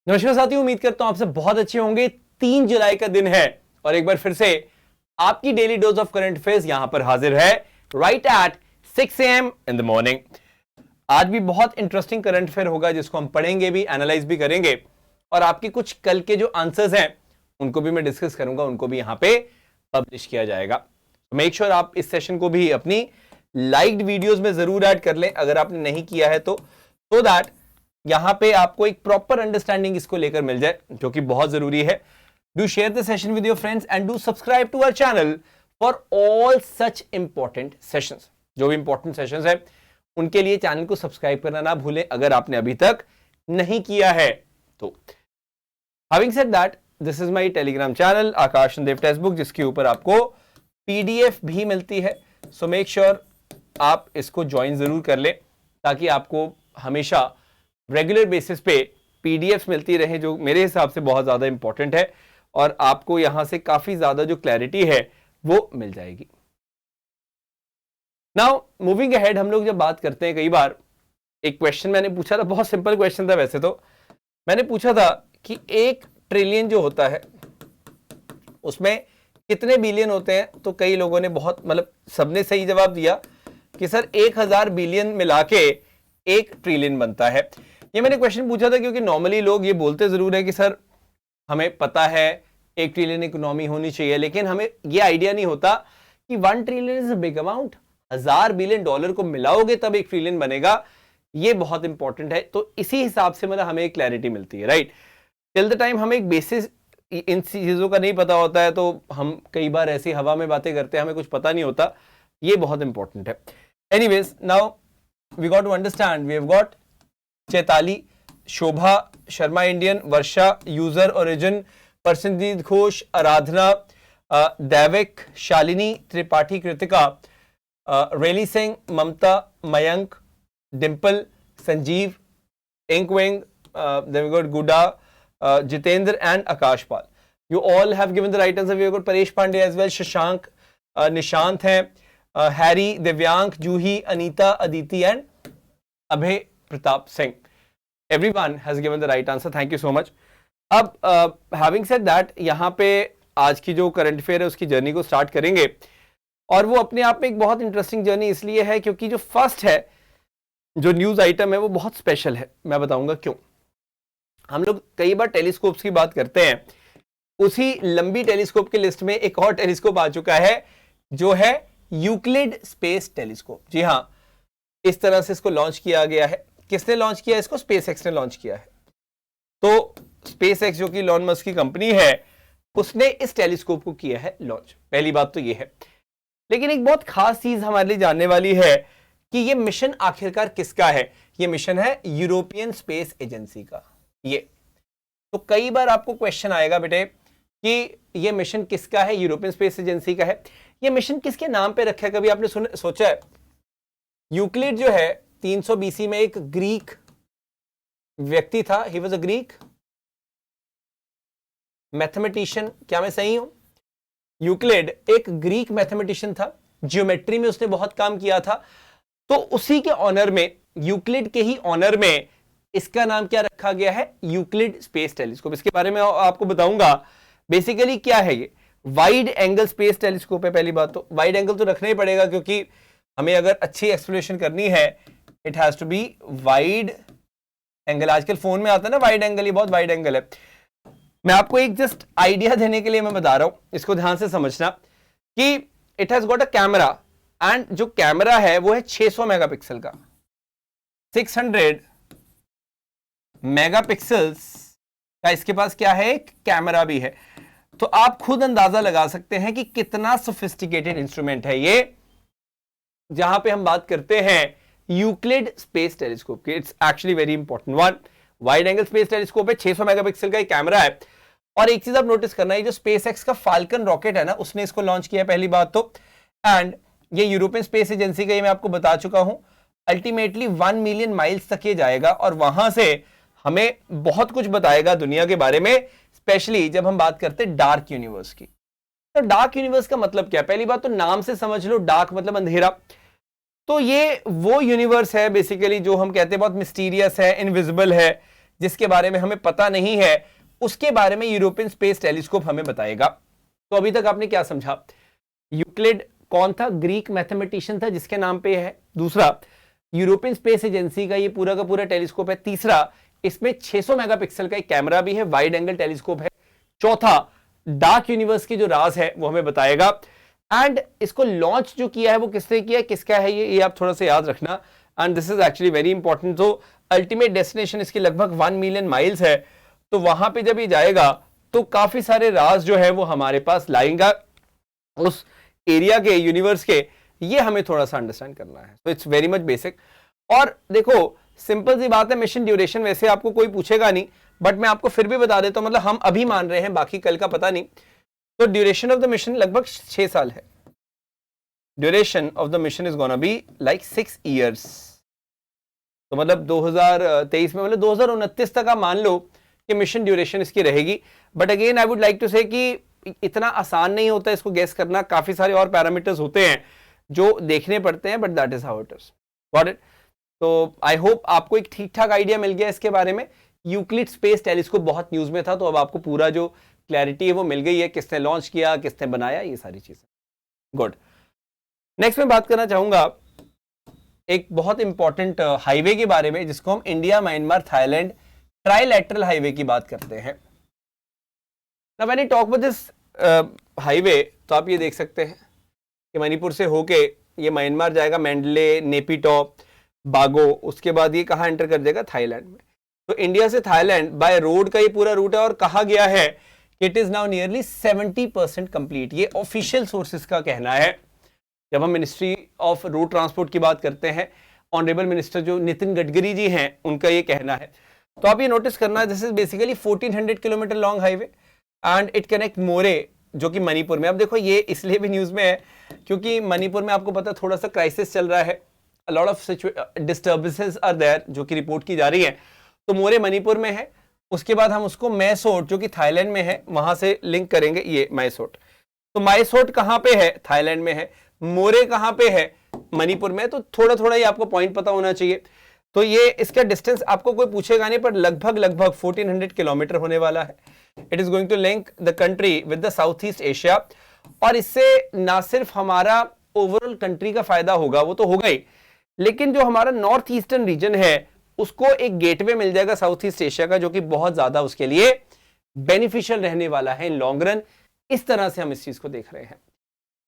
नमस्कार साथियों, उम्मीद करता हूं आपसे बहुत अच्छे होंगे। 3 जुलाई का दिन है और एक बार फिर से आपकी daily dose of current affairs यहां पर हाजिर है right at 6 AM in the morning. आज भी बहुत इंटरेस्टिंग करंट अफेयर होगा जिसको हम पढ़ेंगे भी, एनालाइज भी करेंगे और आपके कुछ कल के जो आंसर्स हैं उनको भी मैं डिस्कस करूंगा, उनको भी यहां पे पब्लिश किया जाएगा। मेक श्योर आप इस सेशन को भी अपनी लाइक्ड वीडियोस में जरूर ऐड कर लें अगर आपने नहीं किया है तो, सो दैट यहां पे आपको एक प्रॉपर अंडरस्टैंडिंग इसको लेकर मिल जाए, जो कि बहुत जरूरी है। Do share the session with your friends and do subscribe to our channel for all such important sessions. जो भी इंपॉर्टेंट सेशंस है उनके लिए चैनल को सब्सक्राइब करना ना भूलें अगर आपने अभी तक नहीं किया है तो। Having said that, this is my Telegram channel Aakash Dev text book, जिसके ऊपर आपको पीडीएफ भी मिलती है। सो मेक श्योर आप इसको ज्वाइन जरूर कर लें ताकि आपको हमेशा रेगुलर बेसिस पे पीडीएफ मिलती रहे, जो मेरे हिसाब से बहुत ज्यादा इंपॉर्टेंट है और आपको यहां से काफी ज्यादा जो क्लैरिटी है वो मिल जाएगी। नाउ मूविंग अहेड, हम लोग जब बात करते हैं, कई बार एक क्वेश्चन मैंने पूछा था, बहुत सिंपल क्वेश्चन था वैसे तो। मैंने पूछा था कि 1 ट्रिलियन जो होता है उसमें कितने बिलियन होते हैं, तो कई लोगों ने बहुत सबने सही जवाब दिया कि सर 1000 बिलियन मिला के 1 ट्रिलियन बनता है। ये मैंने क्वेश्चन पूछा था क्योंकि नॉर्मली लोग ये बोलते जरूर है कि सर हमें पता है 1 ट्रिलियन इकोनॉमी होनी चाहिए, लेकिन हमें ये आइडिया नहीं होता कि 1 trillion is a big amount. 1000 billion dollar को मिलाओगे तब 1 ट्रिलियन बनेगा, ये बहुत इंपॉर्टेंट है। तो इसी हिसाब से हमें एक क्लैरिटी मिलती है, राइट। टिल द टाइम हमें एक बेसिस इन चीजों का नहीं पता होता है तो हम कई बार ऐसी हवा में बातें करते हैं, हमें कुछ पता नहीं होता। ये बहुत इंपॉर्टेंट है। Anyways, now we got to understand, we have got Chaitali, Shobha Sharma Indian, Varsha user origin, Prasenjit Ghosh, Aradhana, Daivik, Shalini Tripathi, Kritika, rally Singh, Mamata, Mayank, Dimple, Sanjeev, इंकवेंग, then we got Guda, Jitendra and Akash Pal. You all have given the right answer. We have got Paresh Pandey as well, Shashank, Nishant hai, Harry, Divyank, Juhi, Anita, Aditi and Abhay Pratap Singh. Everyone has given the right answer. Thank you so much. अब having said that, यहाँ पे आज की जो current affair है उसकी journey को start करेंगे और वो अपने आप में एक बहुत इंटरेस्टिंग जर्नी इसलिए है क्योंकि जो फर्स्ट है, जो न्यूज आइटम है वो बहुत स्पेशल है। मैं बताऊंगा क्यों। हम लोग कई बार टेलीस्कोप्स की बात करते हैं, उसी लंबी टेलीस्कोप की लिस्ट में एक और टेलीस्कोप आ चुका है जो है यूक्लिड स्पेस टेलीस्कोप। जी हाँ, इस तरह से इसको लॉन्च किया गया है। किसने लॉन्च किया इसको? स्पेसएक्स ने लॉन्च किया है। तो स्पेसएक्स जो कि इलॉन मस्क की कंपनी है, उसने इस टेलीस्कोप को किया है लॉन्च। पहली बात तो ये है, लेकिन एक बहुत खास चीज हमारे लिए जानने वाली है कि ये मिशन आखिरकार किसका है। ये मिशन है यूरोपियन स्पेस एजेंसी का। ये तो कई बार आपको क्वेश्चन आएगा बेटे कि ये मिशन किसका है, यूरोपियन स्पेस एजेंसी का है। ये मिशन किसके नाम पे रखा है, कभी आपने सोचा है? यूक्लिड जो है 300 BC में एक ग्रीक व्यक्ति था। He was a Greek mathematician. क्या मैं सही हूं? यूक्लिड एक ग्रीक मैथमेटिशियन था, ज्योमेट्री में उसने बहुत काम किया था। तो उसी के ऑनर में, यूक्लिड के ही ऑनर में इसका नाम क्या रखा गया है? Euclid space telescope. इसके बारे में आपको बताऊंगा। बेसिकली क्या है ये? वाइड एंगल स्पेस टेलीस्कोप है। पहली बात तो वाइड एंगल तो रखना ही पड़ेगा क्योंकि हमें अगर अच्छी एक्सप्लेनेशन करनी है, it has to be wide angle. आजकल फोन में आता है ना वाइड एंगल, ये बहुत वाइड एंगल है। मैं आपको एक जस्ट आइडिया देने के लिए मैं बता रहा हूं, इसको ध्यान से समझना कि it has got a camera and जो कैमरा है वो है 600 मेगापिक्सल का। 600 मेगापिक्सल्स का इसके पास क्या है? एक कैमरा भी है। तो आप खुद अंदाजा लगा सकते हैं कि कितना सोफिस्टिकेटेड इंस्ट्रूमेंट है ये, जहां पे हम बात करते हैं यूक्लिड स्पेस टेलीस्कोप की। It's actually very important one. Wide angle space telescope है, 600 मेगापिक्सल का एक कैमरा है। और एक चीज आप नोटिस करना है, जो स्पेसएक्स का फाल्कन रॉकेट है ना, उसने इसको लॉन्च किया पहली बात तो। एंड ये यूरोपियन स्पेस एजेंसी का, ये मैं आपको बता चुका हूं, अल्टीमेटली 1 मिलियन माइल्स तक ये जाएगा और वहां से हमें बहुत कुछ बताएगा दुनिया के बारे में, स्पेशली जब हम बात करते हैं डार्क यूनिवर्स की। तो डार्क यूनिवर्स का मतलब क्या है? पहली बात तो नाम से समझ लो, डार्क मतलब अंधेरा। तो ये वो यूनिवर्स है बेसिकली जो हम कहते हैं बहुत मिस्टीरियस है, इनविजिबल है, जिसके बारे में हमें पता नहीं है, उसके बारे में यूरोपियन स्पेस टेलीस्कोप हमें बताएगा। तो अभी तक आपने क्या समझा? यूक्लिड कौन था? ग्रीक मैथमेटिशियन था जिसके नाम पे है। दूसरा, यूरोपियन स्पेस एजेंसी का ये पूरा का पूरा टेलीस्कोप है। तीसरा, इसमें 600 मेगापिक्सल का एक कैमरा भी है, वाइड एंगल टेलीस्कोप है। चौथा, डार्क यूनिवर्स की जो राज है वो हमें बताएगा। एंड इसको लॉन्च जो किया है वो किसने किया है, किसका है ये आप थोड़ा सा याद रखना। And this is actually very important. तो अल्टीमेट डेस्टिनेशन इसकी लगभग 1 मिलियन माइल्स है। तो वहां पे जब ये जाएगा तो काफी सारे राज जो है वो हमारे पास लाएंगा उस एरिया के, यूनिवर्स के। ये हमें थोड़ा सा अंडरस्टैंड करना है। तो इट्स वेरी मच बेसिक। और देखो सिंपल सी बात है, मिशन ड्यूरेशन वैसे आपको कोई पूछेगा नहीं, बट मैं आपको फिर भी बता देता हूं, मतलब हम अभी मान रहे हैं, बाकी कल का पता नहीं। तो ड्यूरेशन ऑफ द मिशन लगभग 6 साल है। Duration of the mission is gonna be like 6 years. तो मतलब 2023 में, मतलब 2029 तक आप मान लो कि मिशन ड्यूरेशन इसकी रहेगी। But again I would like to say कि इतना आसान नहीं होता इसको गेस करना, काफी सारे और पैरामीटर्स होते हैं जो देखने पड़ते हैं, but that is how it is. Got it? तो आई होप आपको एक ठीक ठाक आइडिया मिल गया इसके बारे में। यूक्लिड स्पेस टेलीस्कोप बहुत न्यूज में था, तो अब आपको पूरा जो क्लैरिटी है वो मिल गई है, किसने लॉन्च किया, किसने बनाया, ये सारी चीजें। गुड। नेक्स्ट मैं बात करना चाहूंगा एक बहुत इंपॉर्टेंट हाईवे के बारे में, जिसको हम India, Myanmar, Thailand trilateral highway की बात करते हैं। Now when I talk about this highway, तो आप ये देख सकते हैं कि मणिपुर से होके ये म्यांमार जाएगा, मैंडले, नेपिटॉप, बागो, उसके बाद ये कहाँ एंटर कर जाएगा? थाईलैंड में। तो इंडिया से थाईलैंड बाय रोड का ये पूरा रूट है, और कहा गया है कि it is now nearly 70% complete. ये ऑफिशियल सोर्सेज का कहना है। जब हम मिनिस्ट्री ऑफ रोड ट्रांसपोर्ट की बात करते हैं, ऑनरेबल मिनिस्टर जो नितिन गडकरी जी हैं, उनका ये कहना है। तो आप ये नोटिस करना, this is basically 1400 kilometre long highway and it connect Moreh, जो कि मणिपुर में। अब देखो ये इसलिए भी न्यूज में है क्योंकि मणिपुर में आपको पता थोड़ा सा क्राइसिस चल रहा है, lot of disturbances are there, जो कि रिपोर्ट की जा रही है। तो मोरे मणिपुर में है, उसके बाद हम उसको मैसोट जो कि थाईलैंड में है वहां से लिंक करेंगे, ये मैसोट। तो मैसोट कहां पे है? थाईलैंड में है। मोरे कहां पे है? मणिपुर में। तो थोड़ा थोड़ा ये आपको पॉइंट पता होना चाहिए। तो ये इसका डिस्टेंस आपको कोई पूछेगा नहीं, पर लगभग 1400 किलोमीटर होने वाला है। It is going to link the country with the South East Asia. और इससे ना सिर्फ हमारा ओवरऑल कंट्री का फायदा होगा, वो तो होगा ही, लेकिन जो हमारा नॉर्थ ईस्टर्न रीजन है उसको एक गेटवे मिल जाएगा साउथ ईस्ट एशिया का, जो कि बहुत ज्यादा उसके लिए बेनिफिशियल रहने वाला है इन लॉन्ग रन। इस तरह से हम इस चीज को देख रहे हैं।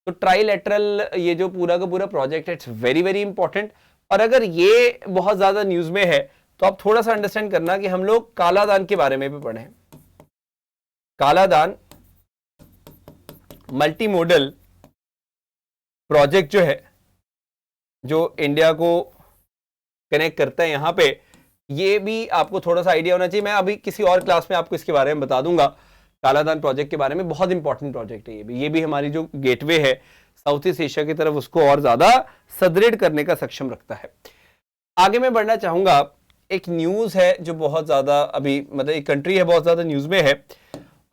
तो ट्राइलैटरल ये जो पूरा का पूरा प्रोजेक्ट है, इट्स वेरी वेरी इंपॉर्टेंट। और अगर ये बहुत ज्यादा न्यूज में है तो आप थोड़ा सा अंडरस्टैंड करना कि हम लोग कालादान के बारे में भी पढ़े। कालादान मल्टी मोडल प्रोजेक्ट जो है, जो इंडिया को कनेक्ट करता है यहां पे, ये भी आपको थोड़ा सा आइडिया होना चाहिए। मैं अभी किसी और क्लास में आपको इसके बारे में बता दूंगा, कालादान प्रोजेक्ट के बारे में। बहुत इंपॉर्टेंट प्रोजेक्ट है ये भी हमारी जो गेटवे है साउथ ईस्ट एशिया की तरफ, उसको और ज्यादा सुदृढ़ करने का सक्षम रखता है। आगे मैं बढ़ना चाहूंगा, एक न्यूज है जो बहुत ज्यादा अभी, मतलब एक कंट्री है बहुत ज्यादा न्यूज में है,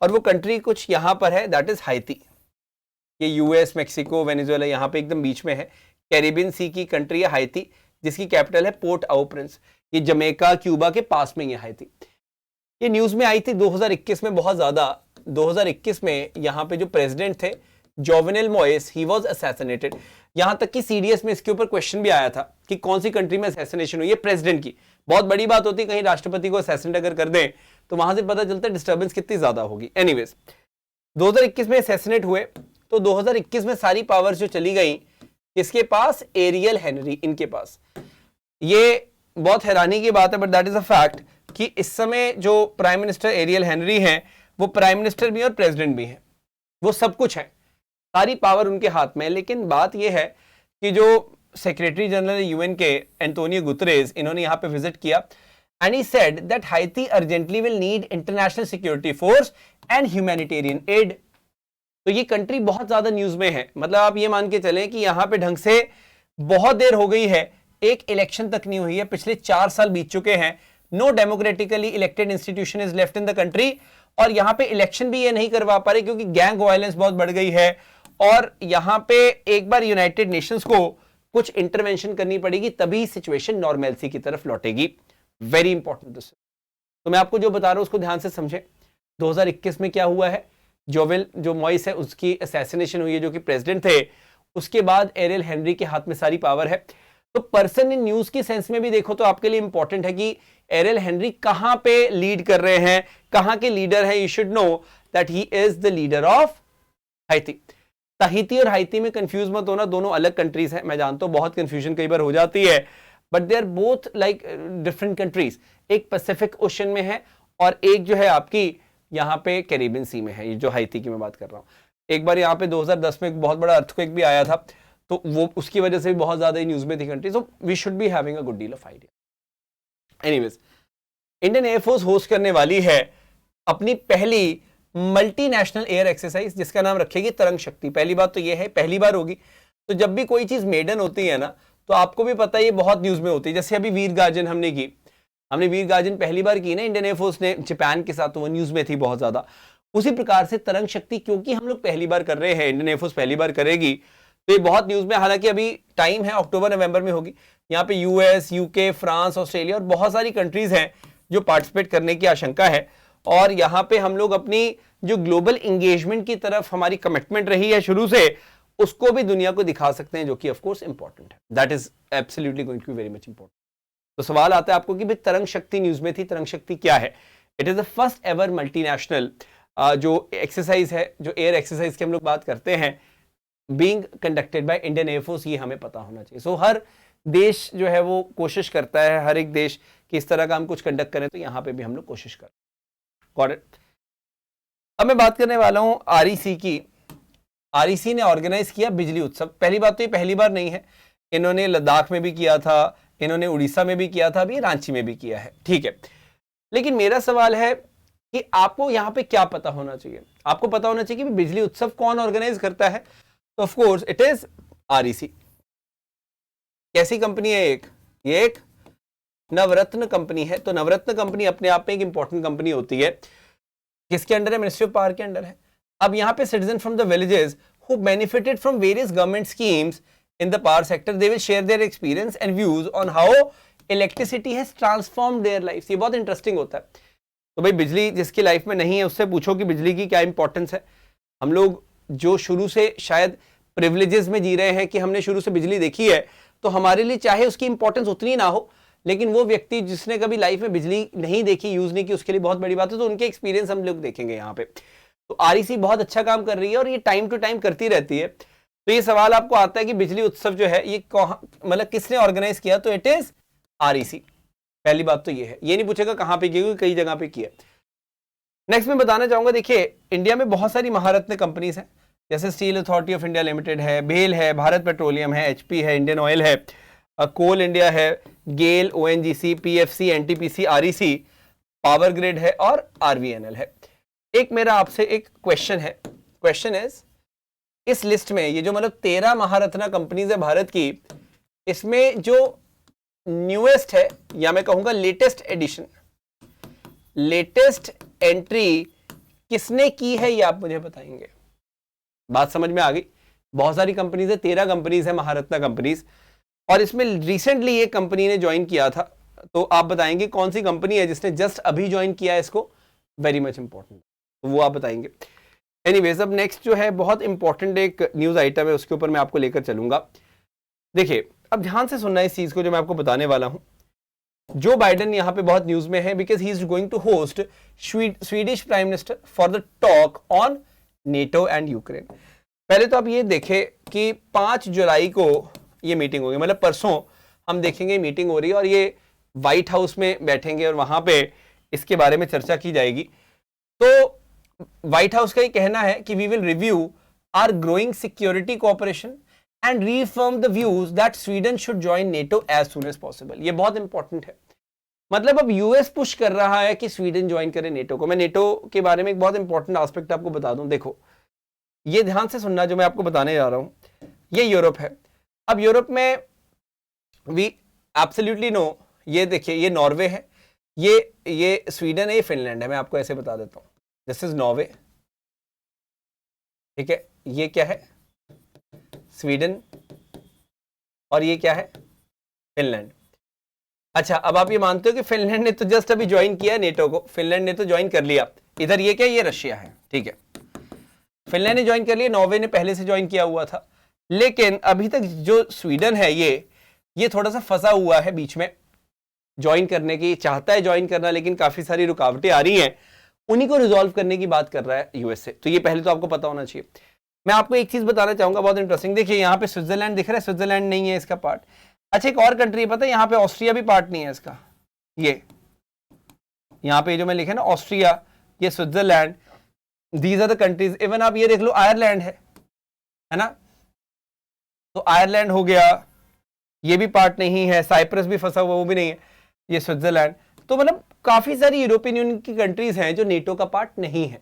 और वो कंट्री कुछ यहां पर है, दैट इज हाइती। ये यूएस, मेक्सिको, वेनेजुएला यहाँ पे एकदम बीच में है। कैरिबियन सी की कंट्री है हाइती, जिसकी कैपिटल है पोर्ट आओ प्रिंस। ये जमैका, क्यूबा के पास में ये हाइती। ये न्यूज में आई थी 2021 में बहुत ज्यादा। 2021 में यहाँ पे जो प्रेसिडेंट थे Jovenel Moise, he was assassinated. यहां तक कि सीडीएस में इसके ऊपर क्वेश्चन भी आया था कि कौन सी कंट्री में असैसिनेशन हुई है प्रेसिडेंट की। बहुत बड़ी बात होती है, कहीं राष्ट्रपति को असैसिनेट अगर कर दें तो वहां से पता चलता है डिस्टर्बेंस कितनी ज्यादा होगी। एनीवेज 2021 में असैसिनेट हुए, तो 2021 में सारी पावर्स जो चली गई इसके पास, एरियल हेनरी इनके पास। ये बहुत हैरानी की बात है, but that is a fact कि इस समय जो प्राइम मिनिस्टर एरियल हेनरी हैं, वो प्राइम मिनिस्टर भी और प्रेसिडेंट भी हैं, वो सब कुछ है, सारी पावर उनके हाथ में है। लेकिन बात यह है कि जो सेक्रेटरी जनरल यूएन के एंटोनियो गुतरेस, इन्होंने यहाँ पे विजिट किया, and he said that हाइती urgently will need international security force and humanitarian add. तो ये कंट्री बहुत ज्यादा न्यूज में है। मतलब आप ये मान के चलें कि यहाँ पे ढंग से बहुत देर हो गई है, एक इलेक्शन तक नहीं हुई है, पिछले 4 साल बीत चुके हैं। No democratically elected institution is left in the country, और यहाँ पे इलेक्शन भी ये नहीं करवा पा रहे क्योंकि गैंग वायलेंस बहुत बढ़ गई है। और यहाँ पे एक बार यूनाइटेड नेशंस को कुछ इंटरवेंशन करनी पड़ेगी, तभी सिचुएशन नॉर्मलसी की तरफ लौटेगी। Very important. तो मैं आपको जो बता रहा हूं उसको ध्यान से समझें। 2021 में क्या हुआ है, जोवेल जो मॉइस है उसकी असैसिनेशन हुई है, जो कि प्रेसिडेंट थे। उसके बाद एरियल हेनरी के हाथ में सारी पावर है। तो पर्सन इन न्यूज की सेंस में भी देखो तो आपके लिए इंपॉर्टेंट है कि एरियल हेनरी कहां पे लीड कर रहे हैं, कहां के लीडर हैं। You should know that he is the leader of हाइती। Tahiti और हाइती में कंफ्यूज मत होना, दोनों अलग कंट्रीज हैं। मैं जानता हूं बहुत कंफ्यूजन कई बार हो जाती है, but they are both like different countries. एक पैसिफिक ओशन में है और एक जो है आपकी यहाँ पे कैरिबियन सी में है, ये जो हाइती की मैं बात कर रहा हूँ। एक बार यहाँ पे 2010 में एक बहुत बड़ा अर्थक्वेक भी आया था, तो वो उसकी वजह से भी बहुत ज्यादा न्यूज में थी country. So we should be having a good deal of idea. Anyways, Indian air force host करने वाली है अपनी पहली मल्टीनेशनल एयर एक्सरसाइज, जिसका नाम रखेगी तरंग शक्ति। पहली बात तो ये है, पहली बार होगी। तो जब भी कोई चीज मेडन होती है ना, तो आपको भी पता है ये बहुत न्यूज में होती है। जैसे अभी वीर गार्जन हमने की, हमने वीर गार्जन पहली बार की ना इंडियन एयरफोर्स ने जापान के साथ, तो वो न्यूज में थी बहुत ज्यादा। उसी प्रकार से तरंग शक्ति क्योंकि हम लोग पहली बार कर रहे हैं, इंडियन एयरफोर्स पहली बार करेगी, तो ये बहुत न्यूज में। हालांकि अभी टाइम है, अक्टूबर नवंबर में होगी। यहाँ पे यूएस, यूके, फ्रांस, ऑस्ट्रेलिया और बहुत सारी कंट्रीज हैं जो पार्टिसिपेट करने की आशंका है। और यहाँ पे हम लोग अपनी जो ग्लोबल इंगेजमेंट की तरफ हमारी कमिटमेंट रही है शुरू से, उसको भी दुनिया को दिखा सकते हैं, जो कि ऑफ कोर्स इंपॉर्टेंट है। That is absolutely going to be very much important. तो सवाल आता है आपको कि भाई तरंग शक्ति न्यूज में थी, तरंग शक्ति क्या है? It is the first ever multinational जो एक्सरसाइज है, जो एयर एक्सरसाइज की हम लोग बात करते हैं, being conducted by Indian air force. ये हमें पता होना चाहिए। सो हर देश जो है वो कोशिश करता है, हर एक देश कि इस तरह का हम कुछ कंडक्ट करें, तो यहाँ पे भी हम लोग कोशिश करें। Got it? अब मैं बात करने वाला हूं आरईसी की। आरईसी ने ऑर्गेनाइज किया बिजली उत्सव। पहली बात तो ये पहली बार नहीं है, इन्होंने लद्दाख में भी किया था, इन्होंने उड़ीसा में भी किया था, अभी रांची में भी किया है, ठीक है। लेकिन मेरा सवाल है कि आपको यहाँ पे क्या पता होना चाहिए? आपको पता होना चाहिए कि बिजली उत्सव कौन ऑर्गेनाइज करता है। तो of course it is REC. कैसी कंपनी है? ये एक नवरत्न कंपनी है। तो नवरत्न कंपनी अपने आप में एक इंपॉर्टेंट कंपनी होती है। किसके अंडर है? मिनिस्ट्री ऑफ पावर के अंडर है। अब यहाँ पे citizen from the villages who benefited from various government schemes in the power sector, they will share their experience and views on how electricity has transformed their lives. ये बहुत interesting होता है। तो भाई बिजली जिसकी लाइफ में नहीं है, उससे पूछो कि बिजली की क्या इंपॉर्टेंस है। हम लोग जो शुरू से शायद प्रिविलेजेस में जी रहे हैं कि हमने शुरू से बिजली देखी है, तो हमारे लिए चाहे उसकी इंपॉर्टेंस उतनी ना हो, लेकिन वो व्यक्ति जिसने कभी लाइफ में बिजली नहीं देखी, यूज नहीं की, उसके लिए बहुत बड़ी बात है। तो उनके एक्सपीरियंस हम लोग देखेंगे यहाँ पे। तो आरईसी बहुत अच्छा काम कर रही है और ये टाइम टू टाइम करती रहती है। तो ये सवाल आपको आता है कि बिजली उत्सव जो है ये मतलब किसने ऑर्गेनाइज किया? तो इट इज आरईसी। पहली बात तो ये है, ये नहीं पूछेगा कहां पे किया, कई जगह पे किया। नेक्स्ट मैं बताना चाहूंगा, देखिए इंडिया में बहुत सारी महारत्न कंपनीज हैं, जैसे steel authority of India limited है, बेल है, भारत पेट्रोलियम है, एचपी है, इंडियन ऑयल है, कोल इंडिया है, GAIL, ONGC, PFC, NTPC, REC, power grid है और आरवीएनएल है। एक मेरा आपसे एक क्वेश्चन है। क्वेश्चन इज, इस लिस्ट में ये जो मतलब 13 महारत्ना कंपनीज है भारत की, इसमें जो न्यूएस्ट है या मैं कहूंगा लेटेस्ट एडिशन, लेटेस्ट एंट्री किसने की है, ये आप मुझे बताएंगे। बात समझ में आ गई? बहुत सारी कंपनीज है, 13 कंपनीज है महारत्ना कंपनीज, और इसमें रिसेंटली एक कंपनी ने ज्वाइन किया था। तो आप बताएंगे कौन सी कंपनी है जिसने जस्ट अभी ज्वाइन किया है इसको। वेरी मच इंपॉर्टेंट, तो वो आप बताएंगे। एनीवेज, अब नेक्स्ट जो है बहुत इंपॉर्टेंट एक न्यूज आइटम है, उसके ऊपर मैं आपको लेकर चलूंगा। देखिए अब ध्यान से सुनना इस चीज को जो मैं आपको बताने वाला हूं। जो बाइडेन यहां पे बहुत न्यूज में है because he is going to host Swedish prime minister for the talk on NATO and Ukraine. पहले तो आप ये देखें कि 5 जुलाई को ये मीटिंग होगी, मतलब परसों हम देखेंगे मीटिंग हो रही है और ये व्हाइट हाउस में बैठेंगे और वहां पे इसके बारे में चर्चा की जाएगी। तो व्हाइट हाउस का ये कहना है कि we will review our growing security cooperation and reaffirm the views that Sweden should join NATO as soon as possible. ये बहुत इंपॉर्टेंट है। मतलब अब यूएस पुश कर रहा है कि स्वीडन ज्वाइन करे नेटो को। मैं नेटो के बारे में एक बहुत इंपॉर्टेंट एस्पेक्ट आपको बता दूं। देखो ये ध्यान से सुनना जो मैं आपको बताने जा रहा हूं। ये यूरोप है। अब यूरोप में वी एब्सोल्युटली नो, ये देखिए ये नॉर्वे है, ये स्वीडन है, ये फिनलैंड है। मैं आपको ऐसे बता देता हूं, दिस इज नॉर्वे, ठीक है, ये क्या है? स्वीडन, और ये क्या है? फिनलैंड। अच्छा, अब आप ये मानते हो कि फिनलैंड ने तो जस्ट अभी ज्वाइन किया है नेटो को, फिनलैंड ने तो ज्वाइन कर लिया, इधर ये क्या, ये रशिया है, ठीक है, फिनलैंड ने ज्वाइन कर लिया, नॉर्वे ने पहले से ज्वाइन किया हुआ था, लेकिन अभी तक जो स्वीडन है ये थोड़ा सा फंसा हुआ है बीच में, ज्वाइन करने की चाहता है ज्वाइन करना, लेकिन काफी सारी रुकावटें आ रही हैं, उन्हीं को रिजॉल्व करने की बात कर रहा है यूएसए। तो ये पहले तो आपको पता होना चाहिए। मैं आपको एक चीज बताना चाहूंगा बहुत इंटरेस्टिंग, देखिए यहाँ पे स्विट्जरलैंड दिख रहा है, स्विट्जरलैंड नहीं है इसका पार्ट। अच्छा, एक और कंट्री पता है, यहाँ पे ऑस्ट्रिया भी पार्ट नहीं है इसका, ये यहाँ पे जो मैं लिखे ना ऑस्ट्रिया, ये Switzerland, these are the countries. Even आप ये देख लो आयरलैंड है ना, तो आयरलैंड हो गया, ये भी पार्ट नहीं है, साइप्रस भी फंसा हुआ, वो भी नहीं है, ये स्विट्जरलैंड। तो मतलब काफी सारी यूरोपियन यूनियन की कंट्रीज हैं जो नेटो का पार्ट नहीं है।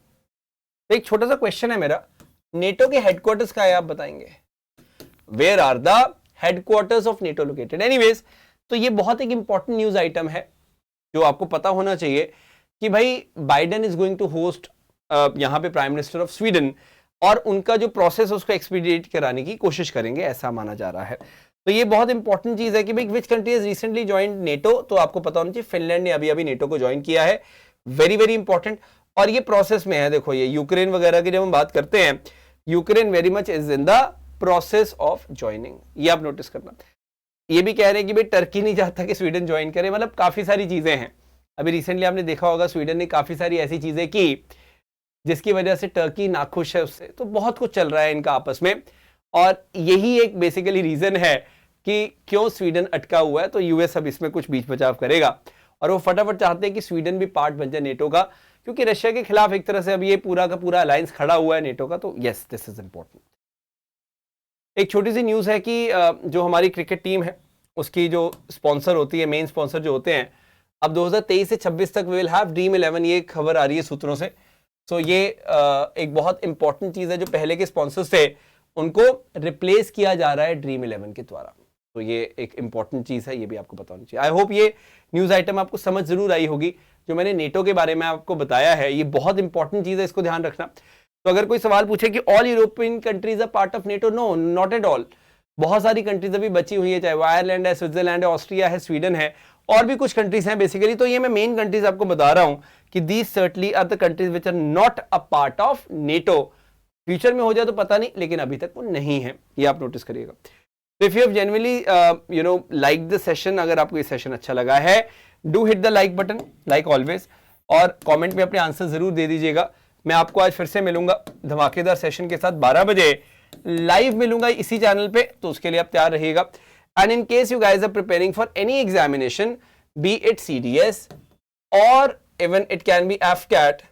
तो एक छोटा सा क्वेश्चन है मेरा, नेटो के हेडक्वार्टर्स का है, आप बताएंगे where are the headquarters of NATO located. Anyways, तो ये बहुत एक इंपॉर्टेंट न्यूज आइटम है जो आपको पता होना चाहिए कि भाई Biden is going to host यहां पे प्राइम मिनिस्टर ऑफ स्वीडन, और उनका जो प्रोसेस उसको एक्सपीडिएट कराने की कोशिश करेंगे, ऐसा माना जा रहा है। तो ये बहुत इंपॉर्टेंट चीज है कि भाई which country has recently joined NATO, तो आपको पता होना चाहिए फिनलैंड ने अभी अभी नेटो को ज्वाइन किया है, वेरी वेरी इंपॉर्टेंट। और ये प्रोसेस में है, देखो ये यूक्रेन वगैरह की जब हम बात करते हैं, Ukraine very much is in the process of joining, ये आप नोटिस करना। ये भी कह रहे हैं कि भाई टर्की नहीं चाहता कि स्वीडन ज्वाइन करे, मतलब काफी सारी चीजें हैं। अभी रिसेंटली आपने देखा होगा स्वीडन ने काफी सारी ऐसी चीजें की जिसकी वजह से टर्की नाखुश है उससे, तो बहुत कुछ चल रहा है इनका आपस में, और यही एक बेसिकली रीजन है कि क्यों स्वीडन अटका हुआ है। तो यूएस अब इसमें कुछ बीच बचाव करेगा, और वो फटाफट चाहते हैं कि स्वीडन भी पार्ट बन जाए नेटो का, क्योंकि रशिया के खिलाफ एक तरह से अब ये पूरा का पूरा अलायंस खड़ा हुआ है नेटो का। तो यस, दिस इज इंपॉर्टेंट। एक छोटी सी न्यूज है कि जो हमारी क्रिकेट टीम है उसकी जो स्पॉन्सर होती है, मेन स्पॉन्सर जो होते हैं, अब 2023 से 26 तक वी विल हैव ड्रीम 11, ये खबर आ रही है सूत्रों से। तो ये एक बहुत इंपॉर्टेंट चीज है, जो पहले के स्पॉन्सर्स थे उनको रिप्लेस किया जा रहा है ड्रीम 11 के द्वारा। तो ये एक इंपॉर्टेंट चीज है, ये भी आपको पता होनी चाहिए। आई होप ये न्यूज आइटम आपको समझ जरूर आई होगी, जो मैंने नेटो के बारे में आपको बताया है, ये बहुत इंपॉर्टेंट चीज है, इसको ध्यान रखना। तो अगर कोई सवाल पूछे कि all European countries are part of NATO, no, not at all. बहुत सारी कंट्रीज अभी बची हुई है, चाहे वो आयरलैंड है, स्विट्जरलैंड है, ऑस्ट्रिया है, स्वीडन है, और भी कुछ कंट्रीज हैं बेसिकली। तो ये मैं मेन कंट्रीज आपको बता रहा हूं कि these certainly are the countries which are not a part of NATO. Future में हो जाए तो पता नहीं, लेकिन अभी तक वो नहीं है, ये आप नोटिस करिएगा। तो if you have genuinely like the session, अगर आपको ये सेशन अच्छा लगा है, do hit the like button like always, और कमेंट में अपने आंसर जरूर दे दीजिएगा। मैं आपको आज फिर से मिलूंगा धमाकेदार सेशन के साथ, 12 बजे लाइव मिलूंगा इसी चैनल पे, तो उसके लिए आप तैयार रहिएगा। And in case you guys are preparing for any examination, be it CDS और even it can be FCAT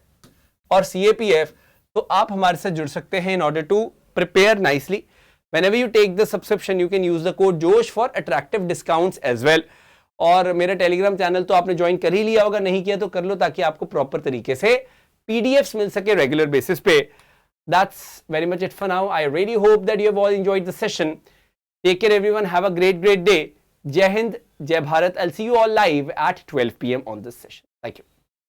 और CAPF, तो आप हमारे साथ जुड़ सकते हैं in order to prepare nicely. Whenever you take the subscription, you can use the code JOSH for attractive discounts as well. और मेरा टेलीग्राम चैनल तो आपने ज्वाइन कर ही लिया होगा, नहीं किया तो कर लो, ताकि आपको प्रॉपर तरीके से PDFs मिल सके रेगुलर बेसिस पे। That's very much it for now. I really hope that you have all enjoyed the session. Take care everyone. Have a great day. Jai Hind, Jai Bharat. I'll see you all live at 12 PM on this session. Thank you.